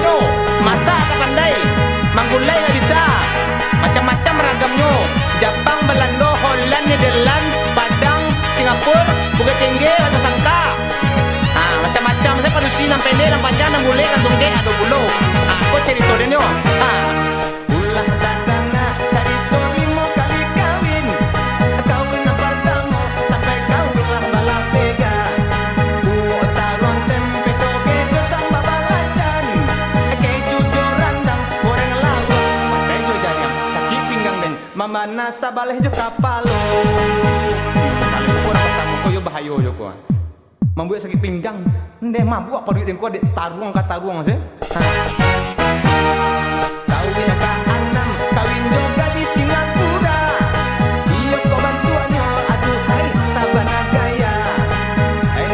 yo, masak tak pandai, manggulai nggak bisa, macam-macam ragamnya. Jepang, Belanda, Holland, Nederland, Padang, Singapura, Bukit Tinggi, atau Sangka. Macam-macam. Saya padusi nang pendek, nang panjang, nang boleh, nang tungge, atau bulu. Aku cerita dia nyo. Ulah dadana, cerita 5 kali kawin. Kawin yang pertama, sampai kawin lah balap pega. Taruhan tempe toge, sama balacan. Keju jorandang, goreng lawak. Pakai jo jariang, sakit pinggang den. Mama nasa baleh jo kapalo. Kalau kurang pertama, koyo bahayo jo ko. Membuat sakit pinggang, ndeh mabuk apa duit dengko dek taruang ka taruang sih. Kawin ka anam, kawin juga di Singapura. Iyo kau bantuannya, aduh hai sabana gaya.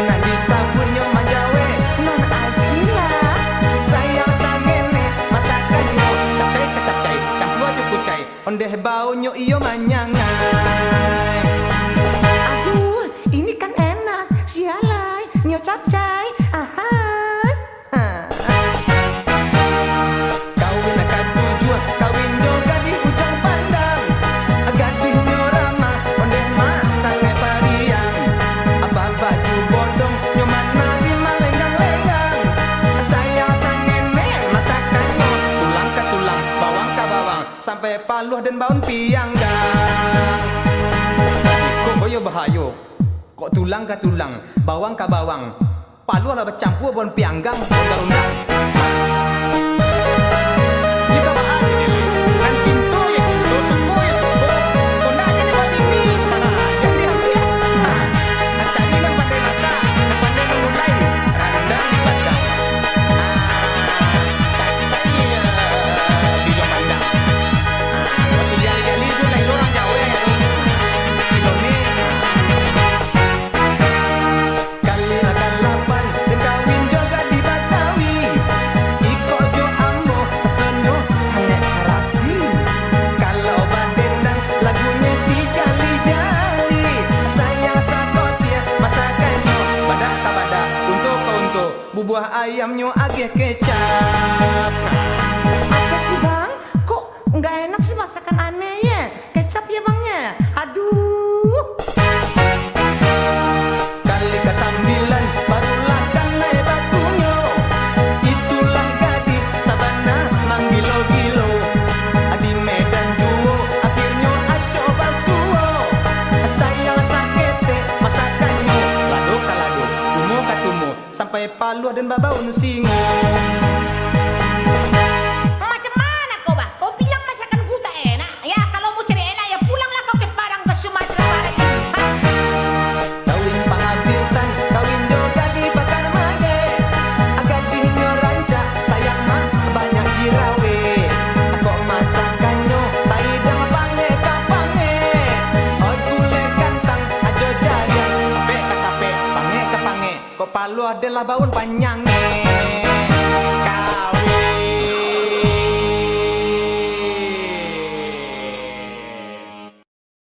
Nanti sabunnya majawe, non asila. Sayang sangene, masakannya capcay ke capcay, campur aja kucai. Ondeh baunya iyo manyangai. Aduh, ini kan enak, sialai, nyo capcay, aha. Kawin akan tujuan, kawin juga di ujung pandang. Gading nyo ramah, ondeh masangnya pariang. Apa baju bodong, nyo mana di malenggang-lenggang. Sayang sangene, masakannya tulang ke tulang, bawang ke bawang, sampai paluh dan baun piang dang. Kok boyo bahayo, kok tulang ke tulang, bawang ke bawang, palu lah bercampur bon pianggang, undang-undang. Kita bahas ini, kan cinta ya cinta, suko ya suko. Kau nak jadi buat ini, yang dia. Cari yang pandai masak, yang pandai mengulai, rendang di padang. Cari bila mandang. Masih jari-jari itu lain orang Jawa ya. Siloni. Buah ayamnya agak kecap. Apa sih bang? Kok nggak enak sih masakan aneh ya? Kecap ya bangnya? Aduh. Kali kesambilan barulah kan naik batunya. Itulah gadi sabana manggilo-gilo. Di Medan Juwo akhirnya coba suwo. Sayang sakete masakannya. Lado kalado, tumo katumo, sampai paluh dan babaun singo. Macam mana kau bah? Kau bilang masakan ku tak enak. Ya kalau mau cari enak ya pulanglah kau ke Padang ke Sumatera Barat. Kawin penghabisan, kawin juga di Bakar Mage. Agak dinyo ranca, sayang mah banyak jirawe. Kok masakannya taidang pange kapange. Oh gulai kantang, ajo jariang. Sape ke sape, pange ke pange. Kok palu adalah baun panjangnya.